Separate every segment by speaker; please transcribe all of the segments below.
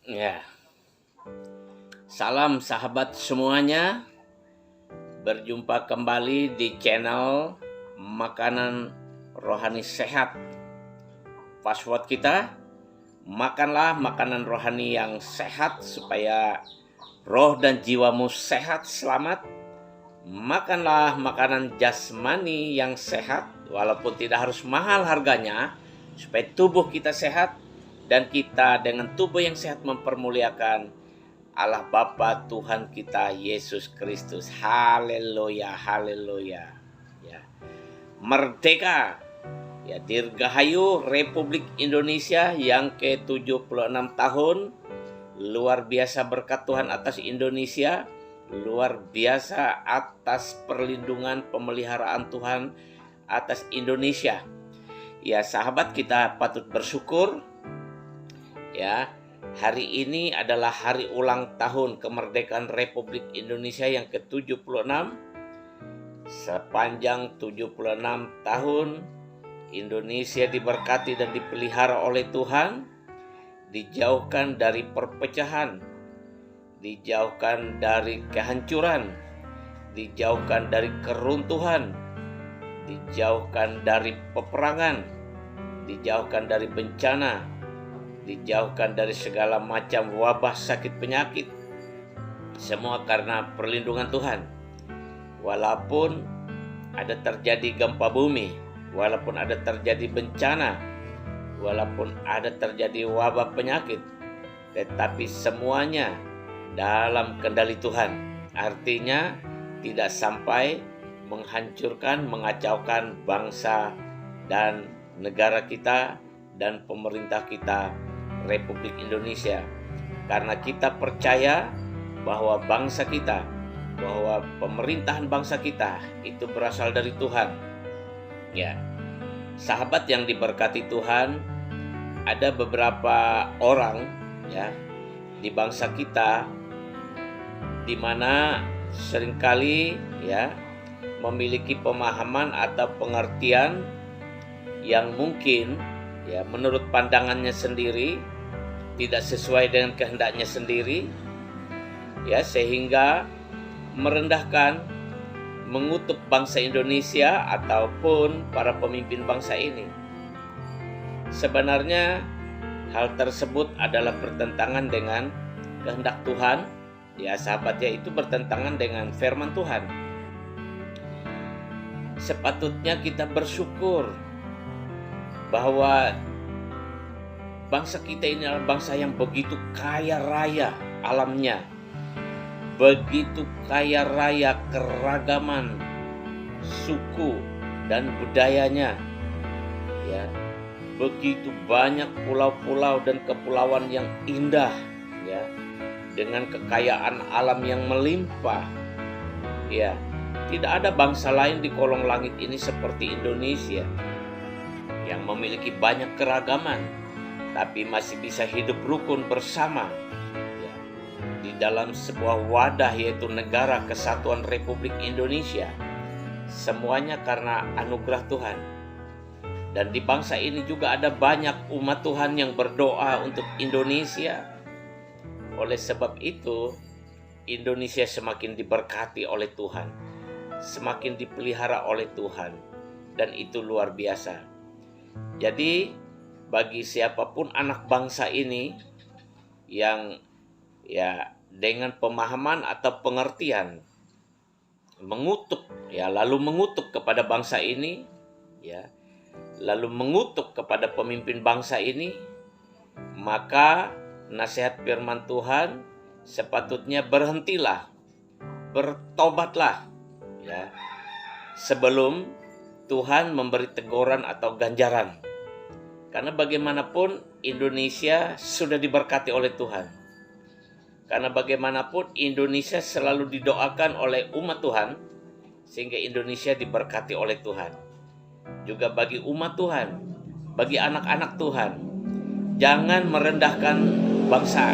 Speaker 1: Ya, salam sahabat semuanya. Berjumpa kembali di channel Makanan Rohani Sehat. Password kita, makanlah makanan rohani yang sehat supaya roh dan jiwamu sehat selamat. Makanlah makanan jasmani yang sehat walaupun tidak harus mahal harganya, supaya tubuh kita sehat dan kita dengan tubuh yang sehat mempermuliakan Allah Bapa Tuhan kita Yesus Kristus. Haleluya, haleluya. Ya. Merdeka. Ya, Dirgahayu Republik Indonesia yang ke-76 tahun. Luar biasa berkat Tuhan atas Indonesia. Luar biasa atas perlindungan pemeliharaan Tuhan atas Indonesia. Ya, sahabat, kita patut bersyukur. Ya, hari ini adalah hari ulang tahun kemerdekaan Republik Indonesia yang ke-76. Sepanjang 76 tahun, Indonesia diberkati dan dipelihara oleh Tuhan, dijauhkan dari perpecahan, dijauhkan dari kehancuran, dijauhkan dari keruntuhan, dijauhkan dari peperangan, dijauhkan dari bencana, dijauhkan dari segala macam wabah sakit penyakit. Semua karena perlindungan Tuhan. Walaupun ada terjadi gempa bumi, walaupun ada terjadi bencana, walaupun ada terjadi wabah penyakit, tetapi semuanya dalam kendali Tuhan. Artinya tidak sampai menghancurkan, mengacaukan bangsa dan negara kita dan pemerintah kita Republik Indonesia, karena kita percaya bahwa bangsa kita, bahwa pemerintahan bangsa kita itu berasal dari Tuhan. Ya, sahabat yang diberkati Tuhan, ada beberapa orang ya di bangsa kita di mana seringkali ya memiliki pemahaman atau pengertian yang mungkin ya menurut pandangannya sendiri tidak sesuai dengan kehendaknya sendiri, ya, sehingga merendahkan, mengutuk bangsa Indonesia ataupun para pemimpin bangsa ini. Sebenarnya hal tersebut adalah bertentangan dengan kehendak Tuhan, ya sahabat, yaitu bertentangan dengan firman Tuhan. Sepatutnya kita bersyukur bahwa bangsa kita ini adalah bangsa yang begitu kaya raya alamnya, begitu kaya raya keragaman suku dan budayanya, ya, begitu banyak pulau-pulau dan kepulauan yang indah, ya, dengan kekayaan alam yang melimpah, ya. Tidak ada bangsa lain di kolong langit ini seperti Indonesia yang memiliki banyak keragaman, tapi masih bisa hidup rukun bersama ya, di dalam sebuah wadah, yaitu Negara Kesatuan Republik Indonesia. Semuanya karena anugerah Tuhan. Dan di bangsa ini juga ada banyak umat Tuhan yang berdoa untuk Indonesia. Oleh sebab itu, Indonesia semakin diberkati oleh Tuhan, semakin dipelihara oleh Tuhan, dan itu luar biasa. Jadi bagi siapapun anak bangsa ini yang ya dengan pemahaman atau pengertian mengutuk, ya, lalu mengutuk kepada bangsa ini, ya, lalu mengutuk kepada pemimpin bangsa ini, maka nasihat firman Tuhan sepatutnya berhentilah, bertobatlah, ya, sebelum Tuhan memberi teguran atau ganjaran. Karena bagaimanapun Indonesia sudah diberkati oleh Tuhan. Karena bagaimanapun Indonesia selalu didoakan oleh umat Tuhan, sehingga Indonesia diberkati oleh Tuhan. Juga bagi umat Tuhan, bagi anak-anak Tuhan, jangan merendahkan bangsa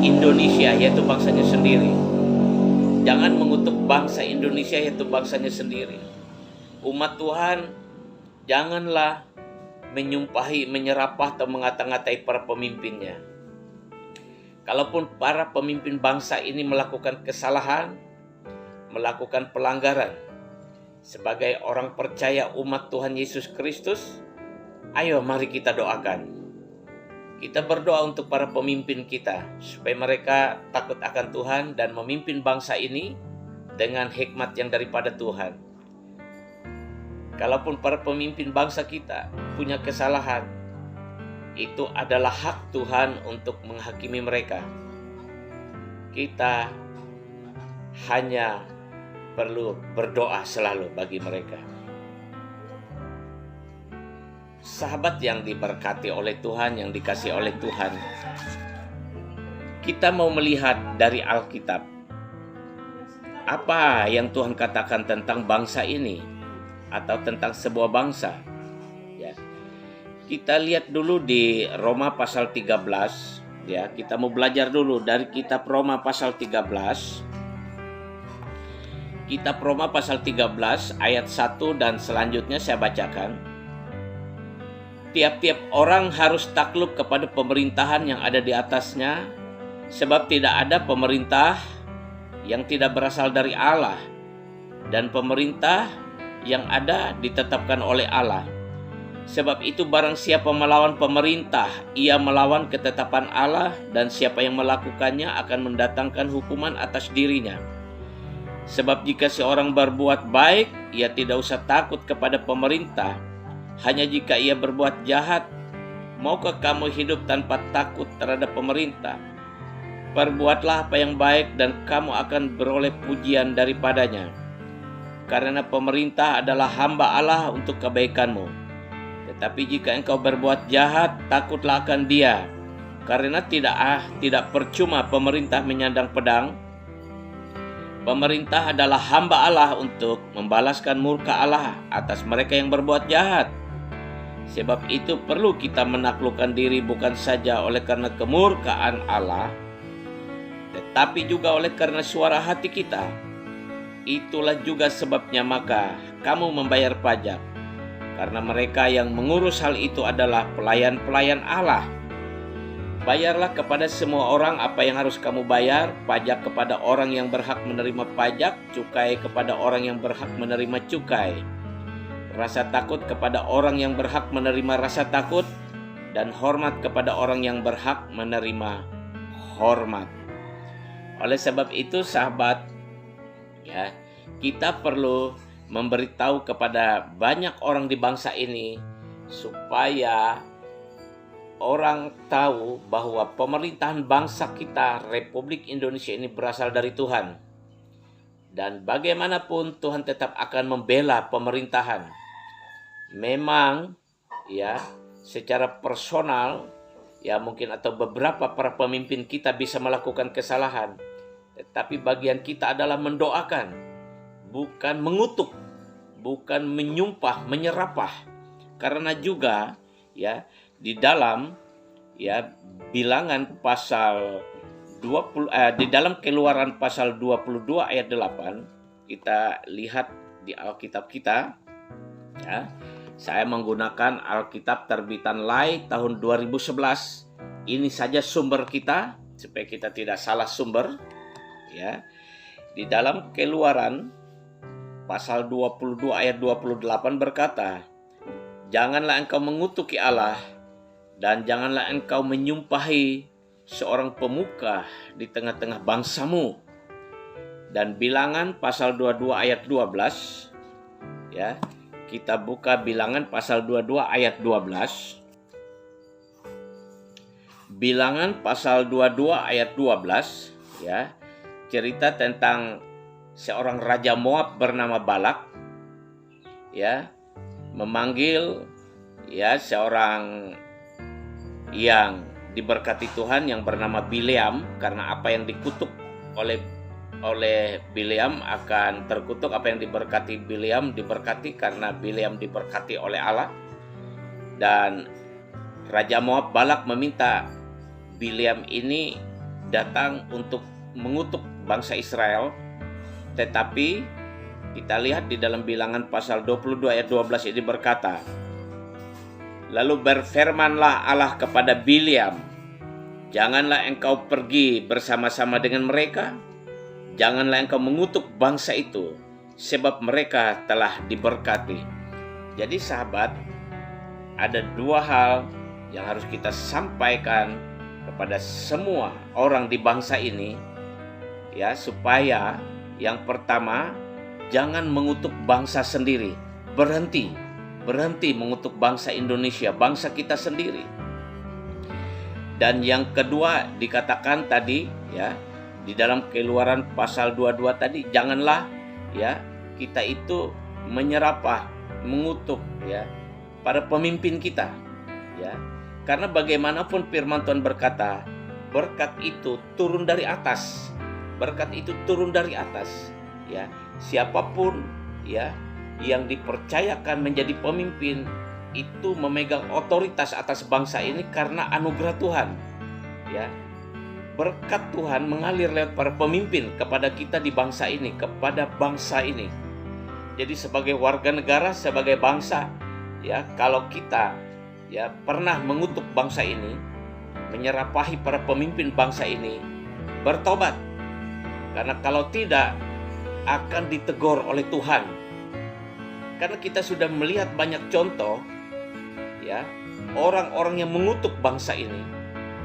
Speaker 1: Indonesia, yaitu bangsanya sendiri. Jangan mengutuk bangsa Indonesia, yaitu bangsanya sendiri. Umat Tuhan, janganlah menyumpahi, menyerapah atau mengata-ngatai para pemimpinnya. Kalaupun para pemimpin bangsa ini melakukan kesalahan, melakukan pelanggaran, sebagai orang percaya umat Tuhan Yesus Kristus, ayo mari kita doakan. Kita berdoa untuk para pemimpin kita, supaya mereka takut akan Tuhan dan memimpin bangsa ini dengan hikmat yang daripada Tuhan. Kalaupun para pemimpin bangsa kita punya kesalahan, itu adalah hak Tuhan untuk menghakimi mereka. Kita hanya perlu berdoa selalu bagi mereka. Sahabat yang diberkati oleh Tuhan, yang dikasihi oleh Tuhan, kita mau melihat dari Alkitab apa yang Tuhan katakan tentang bangsa ini atau tentang sebuah bangsa. Ya. Kita lihat dulu di Roma pasal 13, ya. Kita mau belajar dulu dari kitab Roma pasal 13. Kitab Roma pasal 13 ayat 1 dan selanjutnya saya bacakan. Tiap-tiap orang harus takluk kepada pemerintahan yang ada di atasnya, sebab tidak ada pemerintah yang tidak berasal dari Allah, dan pemerintah yang ada ditetapkan oleh Allah. Sebab itu barang siapa melawan pemerintah, ia melawan ketetapan Allah, dan siapa yang melakukannya akan mendatangkan hukuman atas dirinya. Sebab jika seorang berbuat baik, ia tidak usah takut kepada pemerintah. Hanya jika ia berbuat jahat, maukah kamu hidup tanpa takut terhadap pemerintah? Perbuatlah apa yang baik dan kamu akan beroleh pujian daripadanya. Karena pemerintah adalah hamba Allah untuk kebaikanmu. Tetapi jika engkau berbuat jahat, takutlah akan dia. Karena tidak percuma pemerintah menyandang pedang. Pemerintah adalah hamba Allah untuk membalaskan murka Allah atas mereka yang berbuat jahat. Sebab itu perlu kita menaklukkan diri bukan saja oleh karena kemurkaan Allah, tetapi juga oleh karena suara hati kita. Itulah juga sebabnya maka kamu membayar pajak, karena mereka yang mengurus hal itu adalah pelayan-pelayan Allah. Bayarlah kepada semua orang apa yang harus kamu bayar, pajak kepada orang yang berhak menerima pajak, cukai kepada orang yang berhak menerima cukai, rasa takut kepada orang yang berhak menerima rasa takut, dan hormat kepada orang yang berhak menerima hormat. Oleh sebab itu sahabat, ya, kita perlu memberitahu kepada banyak orang di bangsa ini supaya orang tahu bahwa pemerintahan bangsa kita, Republik Indonesia ini berasal dari Tuhan. Dan bagaimanapun Tuhan tetap akan membela pemerintahan. Memang ya secara personal ya mungkin atau beberapa para pemimpin kita bisa melakukan kesalahan. Tetapi bagian kita adalah mendoakan, bukan mengutuk, bukan menyumpah, menyerapah. Karena juga ya di dalam ya Bilangan pasal 20 di dalam Keluaran pasal 22 ayat 8 kita lihat di Alkitab kita ya. Saya menggunakan Alkitab terbitan Lai tahun 2011. Ini saja sumber kita supaya kita tidak salah sumber ya. Di dalam Keluaran pasal 22 ayat 28 berkata, "Janganlah engkau mengutuki Allah dan janganlah engkau menyumpahi seorang pemuka di tengah-tengah bangsamu." Dan Bilangan pasal 22 ayat 12 ya. Kita buka Bilangan pasal 22 ayat 12. Bilangan pasal 22 ayat 12 ya. Cerita tentang seorang raja Moab bernama Balak ya, memanggil ya seorang yang diberkati Tuhan yang bernama Bileam, karena apa yang dikutuk oleh Bileam akan terkutuk, apa yang diberkati Bileam diberkati karena Bileam diberkati oleh Allah. Dan Raja Moab Balak meminta Bileam ini datang untuk mengutuk bangsa Israel. Tetapi kita lihat di dalam Bilangan pasal 22 ayat 12 ini berkata, "Lalu berfirmanlah Allah kepada Bileam, Janganlah engkau pergi bersama-sama dengan mereka. Janganlah engkau mengutuk bangsa itu, sebab mereka telah diberkati. Jadi sahabat, ada dua hal yang harus kita sampaikan kepada semua orang di bangsa ini, ya, supaya yang pertama, jangan mengutuk bangsa sendiri. Berhenti mengutuk bangsa Indonesia, bangsa kita sendiri. Dan yang kedua dikatakan tadi, ya, di dalam Keluaran pasal 22 tadi, janganlah, ya, kita itu menyerapah, mengutuk, ya, para pemimpin kita, ya. Karena bagaimanapun firman Tuhan berkata, berkat itu turun dari atas. Berkat itu turun dari atas, ya. Siapapun, ya, yang dipercayakan menjadi pemimpin itu memegang otoritas atas bangsa ini karena anugerah Tuhan, ya. Berkat Tuhan mengalir lewat para pemimpin kepada kita di bangsa ini, kepada bangsa ini. Jadi sebagai warga negara, sebagai bangsa, ya, kalau kita, ya, pernah mengutuk bangsa ini, menyerapahi para pemimpin bangsa ini, bertobat. Karena kalau tidak, akan ditegur oleh Tuhan. Karena kita sudah melihat banyak contoh, ya, orang-orang yang mengutuk bangsa ini,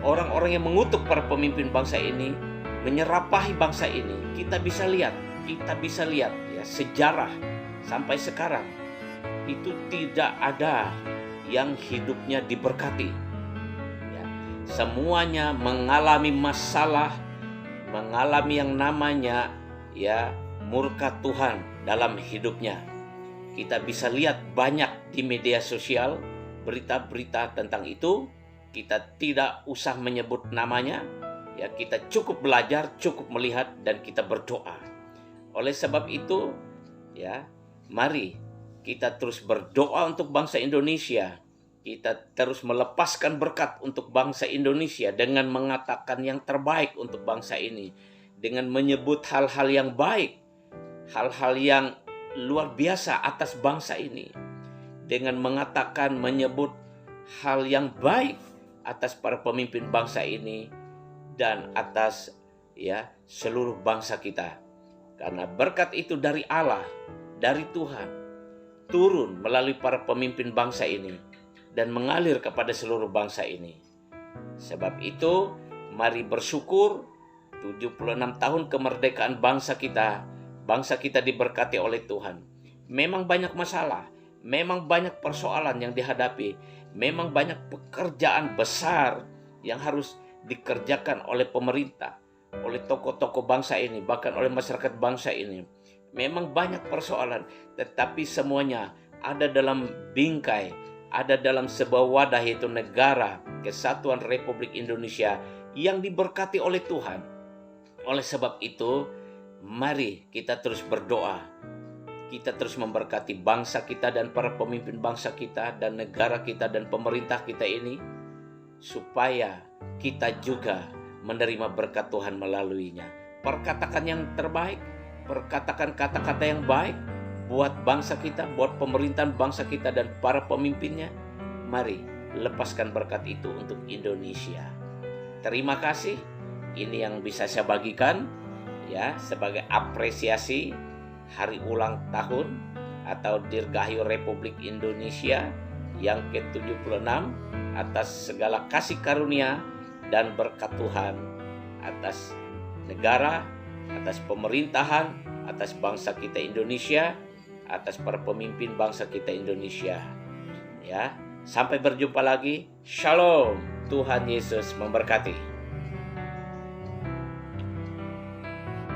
Speaker 1: orang-orang yang mengutuk para pemimpin bangsa ini, menyerapahi bangsa ini. Kita bisa lihat, ya, sejarah sampai sekarang itu tidak ada yang hidupnya diberkati, ya. Semuanya mengalami masalah, mengalami yang namanya, ya, murka Tuhan dalam hidupnya. Kita bisa lihat banyak di media sosial berita-berita tentang itu. Kita tidak usah menyebut namanya, ya, kita cukup belajar, cukup melihat, dan kita berdoa. Oleh sebab itu, ya, mari kita terus berdoa untuk bangsa Indonesia. Kita terus melepaskan berkat untuk bangsa Indonesia dengan mengatakan yang terbaik untuk bangsa ini, dengan menyebut hal-hal yang baik, hal-hal yang luar biasa atas bangsa ini, dengan mengatakan, menyebut hal yang baik atas para pemimpin bangsa ini dan atas, ya, seluruh bangsa kita. Karena berkat itu dari Allah, dari Tuhan, turun melalui para pemimpin bangsa ini dan mengalir kepada seluruh bangsa ini. Sebab itu, mari bersyukur 76 tahun kemerdekaan bangsa kita diberkati oleh Tuhan. Memang banyak masalah, memang banyak persoalan yang dihadapi, memang banyak pekerjaan besar yang harus dikerjakan oleh pemerintah, oleh tokoh-tokoh bangsa ini, bahkan oleh masyarakat bangsa ini. Memang banyak persoalan, tetapi semuanya ada dalam bingkai, ada dalam sebuah wadah, yaitu negara Kesatuan Republik Indonesia yang diberkati oleh Tuhan. Oleh sebab itu, mari kita terus berdoa. Kita terus memberkati bangsa kita dan para pemimpin bangsa kita dan negara kita dan pemerintah kita ini, supaya kita juga menerima berkat Tuhan melaluinya. Perkatakan yang terbaik, perkatakan kata-kata yang baik buat bangsa kita, buat pemerintahan bangsa kita dan para pemimpinnya. Mari lepaskan berkat itu untuk Indonesia. Terima kasih. Ini yang bisa saya bagikan, ya, sebagai apresiasi hari ulang tahun atau Dirgahayu Republik Indonesia yang ke-76 atas segala kasih karunia dan berkat Tuhan atas negara, atas pemerintahan, atas bangsa kita Indonesia, atas para pemimpin bangsa kita Indonesia. Ya, sampai berjumpa lagi. Shalom. Tuhan Yesus memberkati.